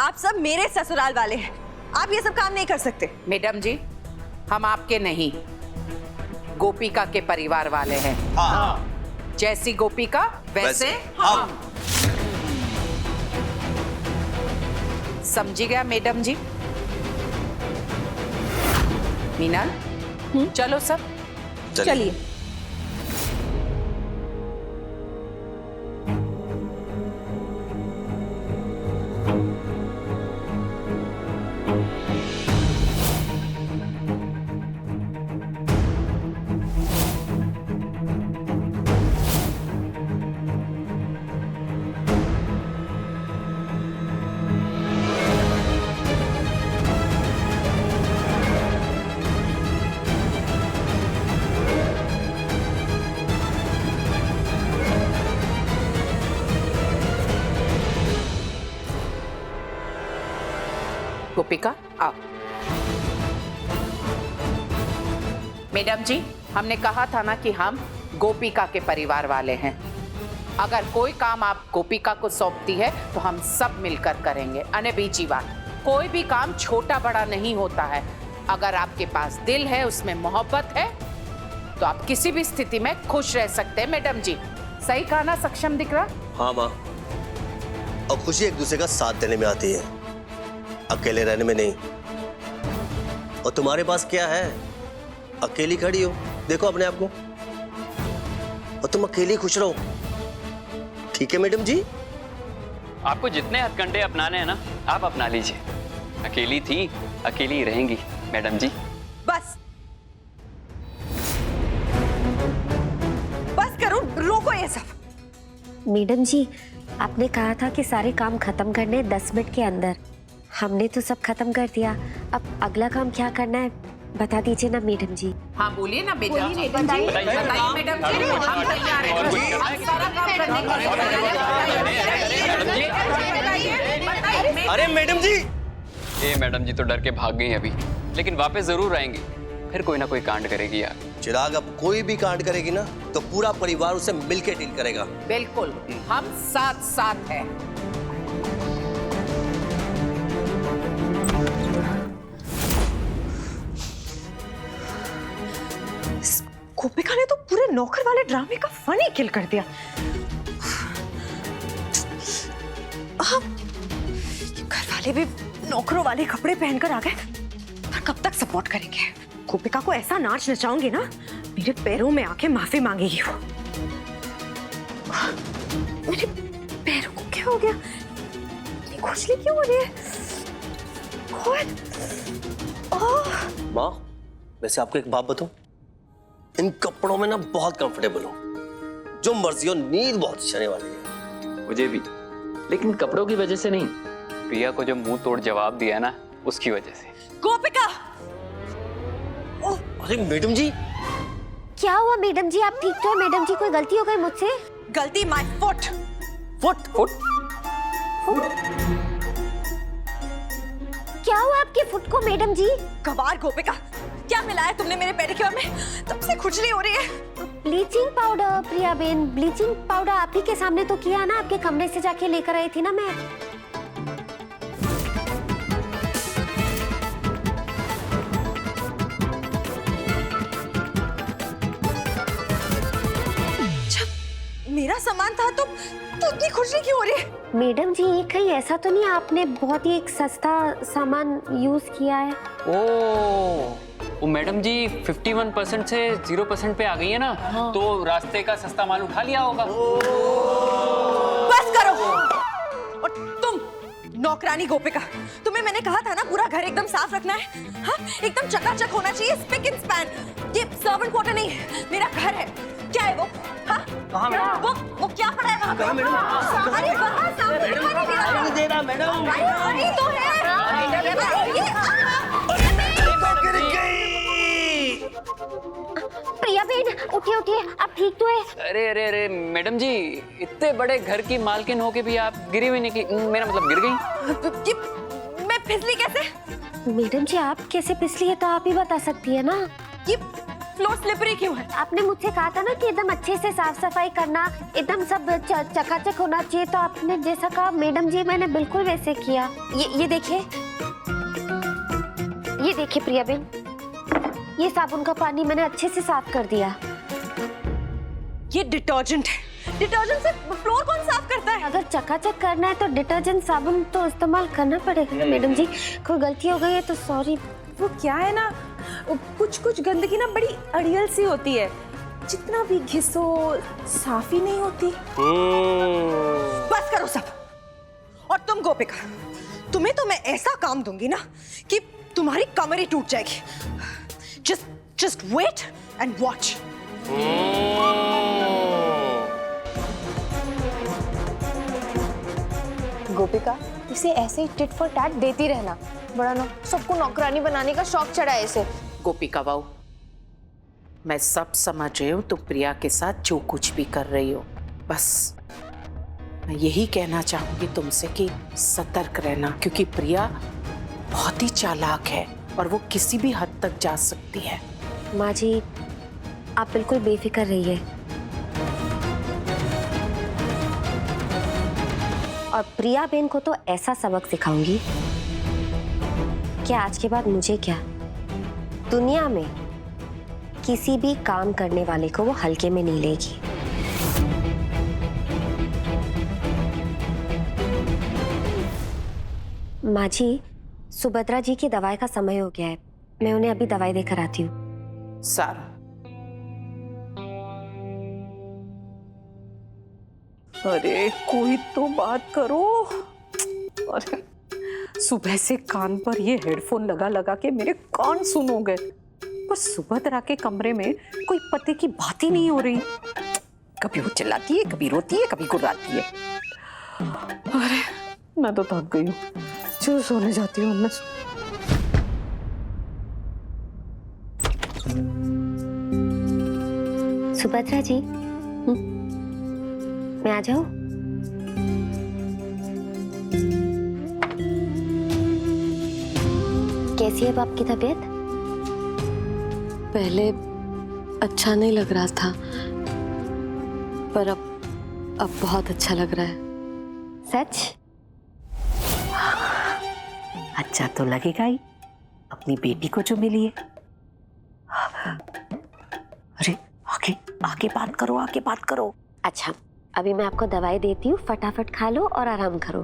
आप सब मेरे ससुराल वाले हैं, आप ये सब काम नहीं कर सकते। मैडम जी, हम आपके नहीं, गोपिका के परिवार वाले हैं। हाँ। जैसी गोपिका वैसे हम। समझी गया मैडम जी? मीना, चलो सब चलिए। गोपिका आओ। मैडम जी, हमने कहा था ना कि हम गोपिका के परिवार वाले हैं। अगर कोई काम आप गोपिका को सौंपती है तो हम सब मिलकर करेंगे। अने बीजी बात, कोई भी काम छोटा बड़ा नहीं होता है। अगर आपके पास दिल है, उसमें मोहब्बत है, तो आप किसी भी स्थिति में खुश रह सकते हैं। मैडम जी, सही कहा ना? सक्षम दिख रहा? हाँ माँ, और खुशी एक दूसरे का साथ देने में आती है, अकेले रहने में नहीं। और तुम्हारे पास क्या है? अकेली खड़ी हो, देखो अपने आप को, और तुम अकेली खुश रहो। ठीक है मैडम जी? आपको जितने हथकंडे अपनाने हैं ना, आप अपना लीजिए। अकेली थी, अकेली ही रहेंगी मैडम जी। बस बस करो, रोको ये सब। मैडम जी, आपने कहा था कि सारे काम खत्म करने 10 मिनट के अंदर। हमने तो सब खत्म कर दिया, अब अगला काम क्या करना है बता दीजिए ना मैडम जी। हाँ बोलिए ना बेटा। बोलिए मैडम जी। बताइए मैडम जी, हम तैयार हैं। हम सारा काम करने के लिए। अरे मैडम जी! ये मैडम जी तो डर के भाग गई अभी, लेकिन वापस जरूर आएंगी। फिर कोई ना कोई कांड करेगी यार। चिराग, अब कोई भी कांड करेगी ना तो पूरा परिवार उसे मिलके डील करेगा। बिल्कुल, हम साथ साथ हैं। गोपिका ने तो पूरे नौकर वाले ड्रामे का फन ही किल कर दिया। घर वाले भी नौकरों वाले कपड़े पहनकर आ गए, पर कब तक सपोर्ट करेंगे? गोपिका को ऐसा नाच नचाऊंगी ना, मेरे पैरों में आके माफी मांगेगी वो। मेरे पैरों को क्या हो गया? इतनी खुजली क्यों हो रही है? माँ, वैसे आपको एक बात बताऊं, इन कपड़ों में ना बहुत कंफर्टेबल हो, जो मर्जी हो। नींद बहुत चढ़ने वाली है मुझे भी, लेकिन कपड़ों की वजह से नहीं, प्रिया को जो मुंह तोड़ जवाब दिया ना, उसकी वजह से। गोपिका! अरे मैडम जी! क्या हुआ मैडम जी, आप ठीक तो है? मैडम जी, कोई गलती हो गई मुझसे? गलती माय फुट। फुट फुट क्या हुआ आपके फुट को मैडम जी? कबार गोपिका, क्या मिलाया तुमने मेरे पेडिक्योर में? तब से खुजली हो रही है। ब्लीचिंग पाउडर प्रिया बेन, ब्लीचिंग पाउडर आप ही के सामने तो किया ना, आपके कमरे से जाके लेकर आई थी ना मैं। मेरा सामान था तो इतनी खुजली क्यों हो रही है? मैडम जी, ये कहीं ऐसा तो नहीं आपने बहुत ही एक सस्ता सामान यूज किया है? वो मैडम जी 51% से 0% पे आ गई है ना, तो रास्ते का सस्ता माल उठा लिया होगा। बस करो। और तुम नौकरानी गोपिका, तुम्हें मैंने कहा था ना पूरा घर एकदम साफ रखना है। हाँ, एकदम चकाचक होना चाहिए, स्पिक एंड स्पैन। ये सर्वेंट क्वार्टर नहीं है, मेरा घर है। क्या है वो? हाँ? वो क्या पड़ा है वहाँ पे? अरे वहाँ सामने दिखाई नहीं दे रहा। मैडम। अरे तो है। प्रिया बेन, उठिए उठिए, आप ठीक तो है? अरे अरे अरे मैडम जी, इतने बड़े घर की मालकिन होके भी आप गिरी हुई निकली, मेरा मतलब गिर गई। मैं फिसली कैसे? मैडम जी, आप कैसे फिसली है तो आप ही बता सकती है ना। ये फ्लोर स्लिपरी क्यों है? आपने मुझसे कहा था ना कि एकदम अच्छे से साफ सफाई करना, एकदम सब चकाचक होना चाहिए, तो आपने जैसा कहा मैडम जी मैंने बिल्कुल वैसे किया। ये देखिए, ये देखिए प्रिया बेन, ये साबुन का पानी मैंने अच्छे से साफ कर दिया। ये डिटर्जेंट है, डिटर्जेंट से फ्लोर कौन साफ करता है? अगर चकाचक करना है तो डिटर्जेंट साबुन तो इस्तेमाल करना पड़ेगा ना मैडम जी। कोई गलती हो गई है तो सॉरी। वो क्या है ना, कुछ गंदगी ना बड़ी अड़ियल सी होती है, जितना भी घिसो साफ ही नहीं होती। बस करो सब। और तुम गोपिका, तुम्हें तो मैं ऐसा काम दूंगी ना कि तुम्हारी कमर ही टूट जाएगी। Just wait and watch. Gopika, इसे ऐसे ही टिट फॉर टैट देती रहना, बड़ा ना सबको नौकरानी बनाने का शौक चढ़ा है इसे। गोपिका बहू, मैं सब समझ रही हूँ तुम प्रिया के साथ जो कुछ भी कर रही हो। बस मैं यही कहना चाहूंगी तुमसे कि सतर्क रहना, क्योंकि प्रिया बहुत ही चालाक है और वो किसी भी हद तक जा सकती है। माँ जी आप बिल्कुल बेफिक्र रहिए, और प्रिया बेन को तो ऐसा सबक सिखाऊंगी कि आज के बाद मुझे क्या, दुनिया में किसी भी काम करने वाले को वो हल्के में नहीं लेगी। माँ जी, सुभद्रा जी की दवाई का समय हो गया है, मैं उन्हें अभी दवाई देकर आती हूँ। सारा, अरे कोई तो बात करो। अरे सुबह से कान पर ये हेडफोन लगा लगा के मेरे कान सुन हो गए, पर सुभद्रा के कमरे में कोई पते की बात ही नहीं हो रही। कभी वो चिल्लाती है, कभी रोती है, कभी गुर्राती है। अरे मैं तो थक गई हूँ, चलो सोने जाती हूँ मैं। सुभद्रा जी, मैं आ जाऊं? कैसी है अब आपकी तबीयत? पहले अच्छा नहीं लग रहा था, पर अब बहुत अच्छा लग रहा है। सच? अच्छा तो लगेगा ही, अपनी बेटी को जो मिली है। अरे आगे आगे बात करो, आगे बात करो। अच्छा, अभी मैं आपको दवाई देती हूँ, फटाफट खा लो और आराम करो।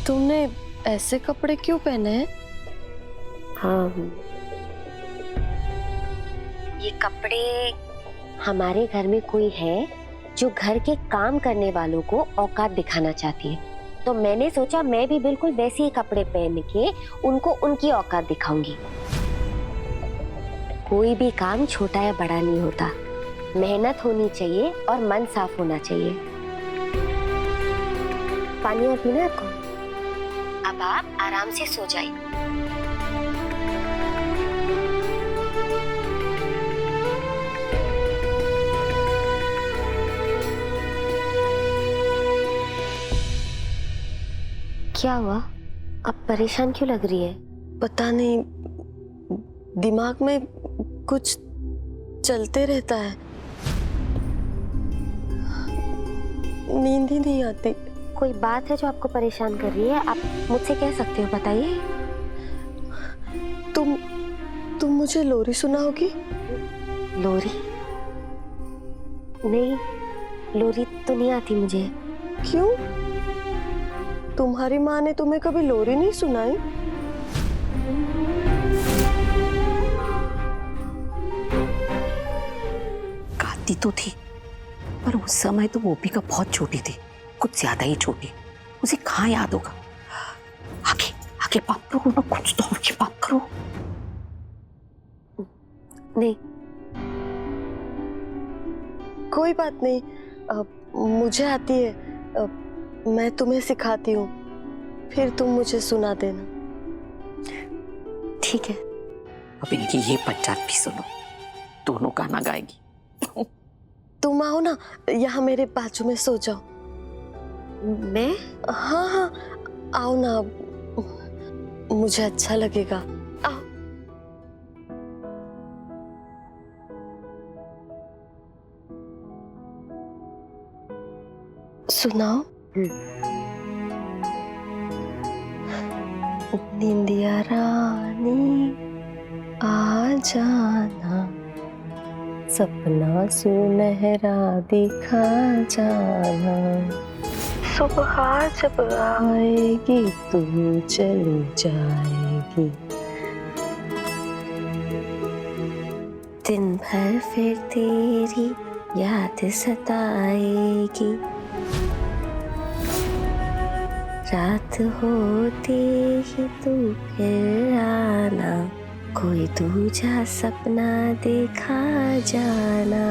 तुमने ऐसे कपड़े क्यों पहने हैं? हाँ, ये कपड़े, हमारे घर में कोई है जो घर के काम करने वालों को औकात दिखाना चाहती है, तो मैंने सोचा मैं भी बिल्कुल वैसे ही कपड़े पहन के उनको उनकी औकात दिखाऊंगी। कोई भी काम छोटा या बड़ा नहीं होता, मेहनत होनी चाहिए और मन साफ होना चाहिए। पानी और पीना आपको? अब आप आराम से सो जाइए। क्या हुआ? आप परेशान क्यों लग रही है? पता नहीं, दिमाग में कुछ चलते रहता है, नींद ही नहीं आती। कोई बात है जो आपको परेशान कर रही है? आप मुझसे कह सकते हो, बताइए। तुम मुझे लोरी सुनाओगी? लोरी? नहीं, लोरी तो नहीं आती मुझे। क्यों? तुम्हारी माँ ने तुम्हें कभी लोरी नहीं सुनाई? गाती तो थी, पर उस समय तो गोपिका बहुत छोटी थी, कुछ ज्यादा ही छोटी। उसे कहाँ याद होगा। आगे आगे बात करो ना, कुछ तो और की बात करो। नहीं, कोई बात नहीं, मुझे आती है, मैं तुम्हें सिखाती हूँ, फिर तुम मुझे सुना देना। ठीक है। अब इनकी ये पंचायत भी सुनो, दोनों गाना गाएगी। तुम आओ ना, यहाँ मेरे बाजू में सो जाओ। मैं? हाँ हाँ, आओ ना, मुझे अच्छा लगेगा। आओ। सुनाओ। निंदिया रानी आ जाना, सपना सुनहरा दिखा जाना, सुबह जब आएगी तू चली जाएगी, दिन भर फिर तेरी याद सताएगी, रात होते ही तू फिर आना, कोई दूजा सपना देखा जाना,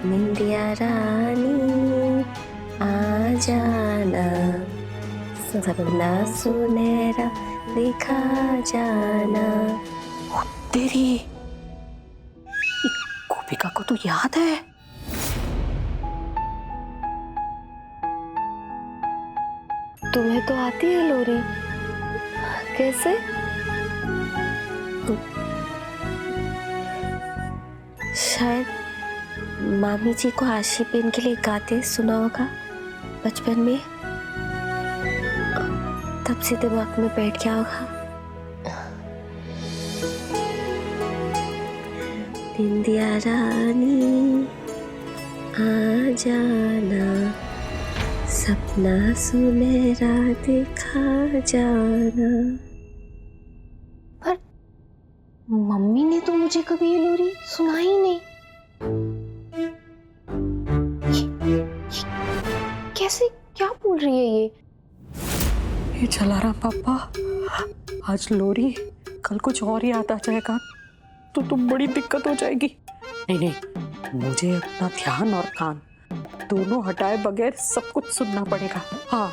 निंदिया रानी आ जाना, सपना सुनहरा देखा जाना। तेरी गोपिका को तो याद है। तुम्हें तो आती है लोरी, कैसे? शायद मामी जी को आशी पेन के लिए गाते सुना होगा बचपन में, तब से दिमाग में बैठ गया होगा। निंदिया रानी आ जाना, सपना सुनहरा दिखा जाना। पर मम्मी ने तो मुझे कभी ये लोरी सुनाई ही नहीं। कैसे, क्या बोल रही है ये? जलाराम पापा, आज लोरी, कल कुछ और ही याद आ जाएगा तो तुम बड़ी दिक्कत हो जाएगी। नहीं नहीं, मुझे अपना ध्यान और कान दोनों हटाए बगैर सब कुछ सुनना पड़ेगा। हाँ।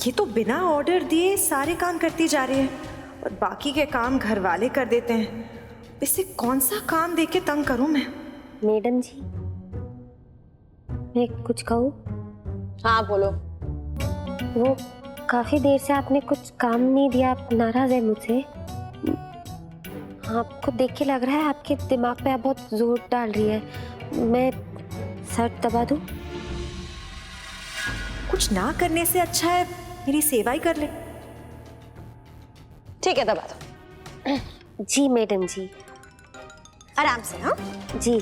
ये तो बिना ऑर्डर दिए सारे काम करती जा रही है और बाकी के काम घर वाले कर देते हैं। इसे कौन सा काम देके तंग करूं मैं? मैडम जी, मैं कुछ कहूँ? हाँ बोलो। वो काफी देर से आपने कुछ काम नहीं दिया, आप नाराज है मुझसे? आपको देख के लग रहा है आपके दिमाग पे आप बहुत जोर डाल रही है। मैं सर दबा दूं? कुछ ना करने से अच्छा है मेरी सेवा ही कर ले। ठीक है, दबा दो। जी मैडम जी। आराम से। हाँ जी।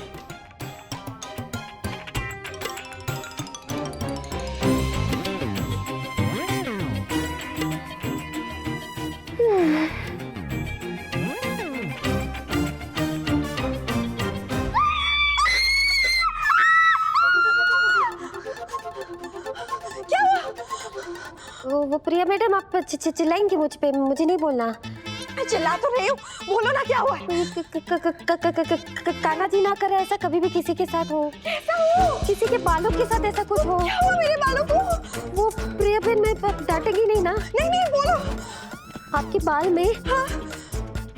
वो प्रिया मैडम, आप चिल्लाएंगी मुझ पे? मुझे नहीं बोलना। मैं चिल्ला तो रही हूँ, बोलो ना क्या हुआ है? कान्हा जी ना करे ऐसा कभी भी किसी के साथ हो। कैसा हो? किसी के बालों के साथ ऐसा कुछ हो। क्या हुआ मेरे बालों को? वो प्रिया बहन, मैं डांटेंगी नहीं ना? नहीं नहीं, बोलो। आपके बाल में? हाँ।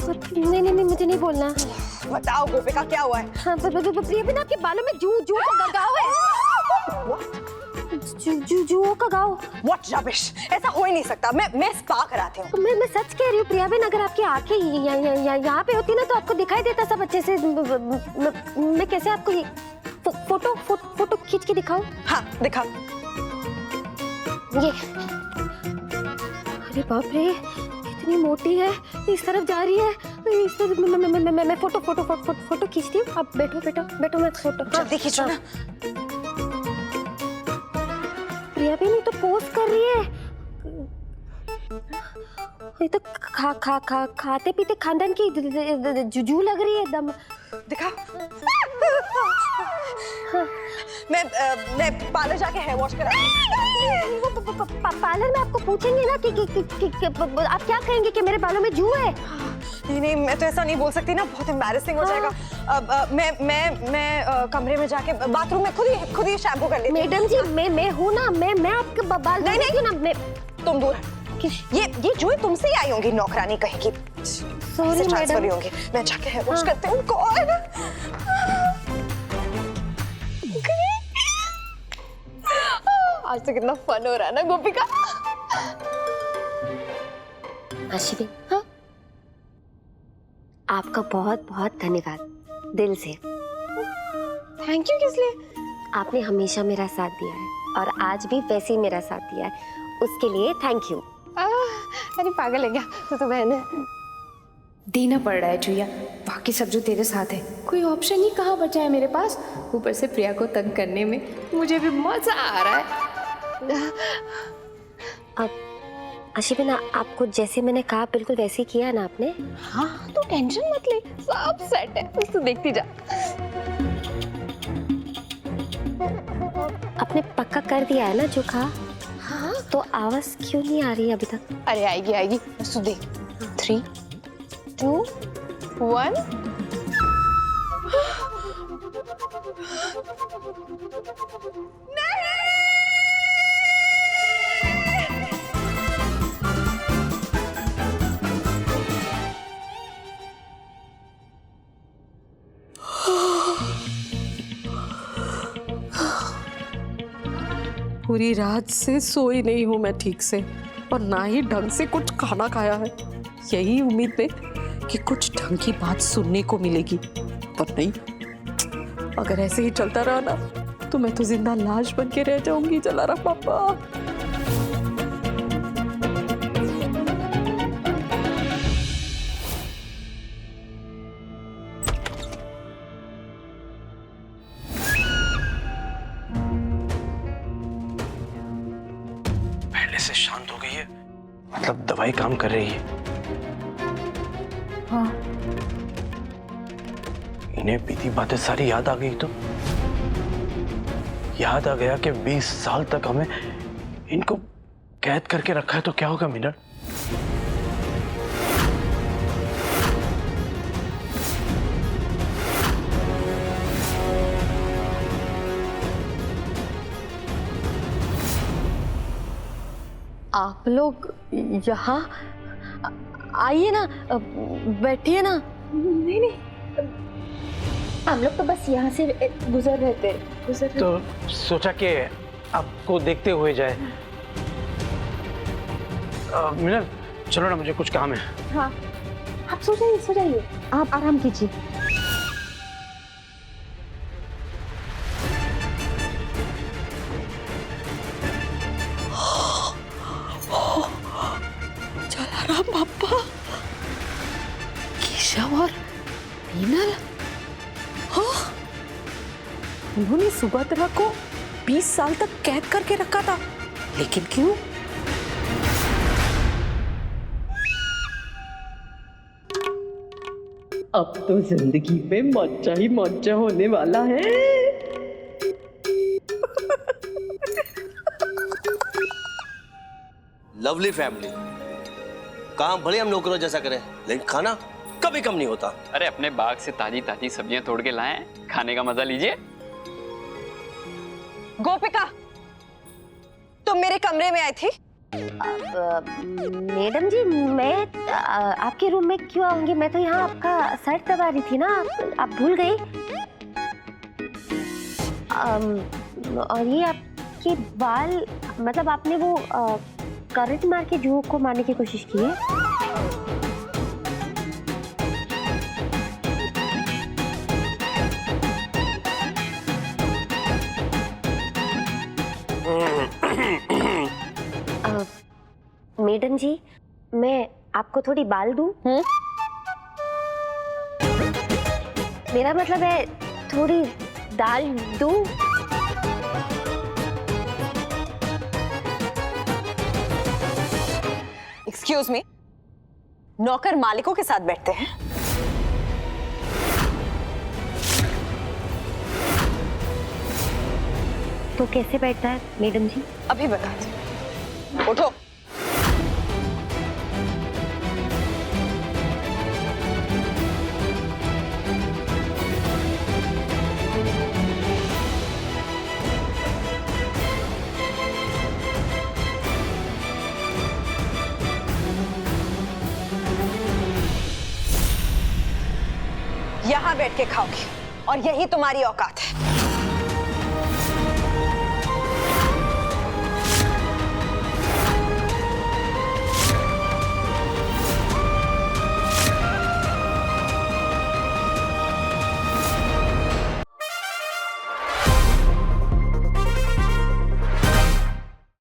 नहीं नहीं, मुझे नहीं बोलना। बताओ गोपिका, क्या हुआ है? हाँ, प्रिया बहन, आपके बालों में जू का गाव है। जुओं का गाँव। What rubbish! ऐसा हो ही नहीं सकता। मैं स्पा कराती हूँ। मैं सच कह रही हूँ प्रिया बहन, अगर आपकी आंखें यहाँ पे होती ना तो आपको दिखाई देता सब अच्छे से। मैं कैसे आपको ये फोटो खींच के दिखाऊं? हाँ दिखाओ। ये, अरे बाप रे, इतनी मोटी है, इस तरफ जा रही है, इस तरफ। मैं फोटो खींचती हूँ। आप बैठो, मैं फोटो जल्दी खींचो ना। प्रिया बहन तो पोस्ट कर रही है। ये तो खाते पीते खानदान की जुजू लग रही है एकदम। दिखा। हाँ। मैं पार्लर जाके हेयर वॉश करा। पार्लर में आपको पूछेंगे ना कि आप क्या कहेंगे कि मेरे बालों में जू है? नहीं, मैं तो ऐसा नहीं बोल सकती ना, बहुत एम्बैरेसिंग हो जाएगा। मैं कमरे में जाके बाथरूम में खुद ही शैम्पू कर लेती हूँ। मैडम जी, मैं हूँ ना, मैं आपके बाल नहीं ना। मैं तुम दूर। ये जूही तुमसे ही आई होंगी, नौकरानी कहेगी। Sorry madam. होंगी। मैं जाके हेयर वॉश करती हूँ। कौन? आज तो कितना फन हो रहा है ना गोपिका। आशी बेन, हाँ आपका बहुत बहुत धन्यवाद, दिल से। थैंक यू किस लिए? आपने हमेशा मेरा साथ दिया है और आज भी वैसे ही मेरा साथ दिया है, उसके लिए थैंक यू। अरे पागल है क्या, तो बहन है। देना पड़ रहा है जुया, बाकी सब जो तेरे साथ है, कोई ऑप्शन ही कहाँ बचा है मेरे पास। ऊपर से प्रिया को तंग करने में मुझे भी मजा आ रहा है। अब आशिबिना, आपको जैसे मैंने कहा बिल्कुल वैसे ही किया ना आपने? हाँ, तू टेंशन मत ले, सब सेट है, बस तू देखती जा। आपने पक्का कर दिया है ना जो कहा? हाँ, तो आवाज क्यों नहीं आ रही अभी तक? अरे आएगी आएगी, बस तू देख। 3, 2, 1। पूरी रात से सोई नहीं हूं मैं ठीक से, और ना ही ढंग से कुछ खाना खाया है। यही उम्मीद में कि कुछ ढंग की बात सुनने को मिलेगी, पर नहीं। अगर ऐसे ही चलता रहा ना तो मैं तो जिंदा लाश बन के रह जाऊंगी। जलाराम पापा। पहले से शांत हो गई है, मतलब दवाई काम कर रही है। हाँ। इन्हें बीती बातें सारी याद आ गई तो याद आ गया कि 20 साल तक हमें इनको कैद करके रखा है, तो क्या होगा मिनल? आप लोग यहाँ आइए ना, बैठिए ना। नहीं नहीं, हम लोग तो बस यहाँ से गुजर रहे थे, तो सोचा कि आपको देखते हुए जाए। मिनल चलो ना, मुझे कुछ काम है। हाँ, आप सो जाइए, आप आराम कीजिए। जलाराम पापा, केशव और मीनल, हाँ, उन्होंने सुभद्रा को 20 साल तक कैद करके रखा था, लेकिन क्यों? अब तो जिंदगी में मौजा ही मौजा होने वाला है। Lovely family. काम भले हम नौकरों जैसा करें, लेकिन खाना कभी कम नहीं होता। अरे अपने बाग से ताजी ताजी सब्जियां तोड़ के लाएं, खाने का मजा लीजिए। गोपिका, तुम मेरे कमरे में आई थी? मैडम जी, मैं आपके रूम में क्यों आऊंगी? मैं तो यहाँ आपका सर दबा रही थी ना, आप भूल गई? और ये आपके बाल, मतलब आपने वो करंट मार के जुओं को मारने की कोशिश की है? मैडम जी, मैं आपको थोड़ी बाल दूं? मेरा मतलब है थोड़ी दाल दूं? एक्सक्यूज मी, नौकर मालिकों के साथ बैठते हैं? तो कैसे बैठता है मैडम जी? अभी बताते। उठो। यहाँ बैठ के खाओगी और यही तुम्हारी औकात है।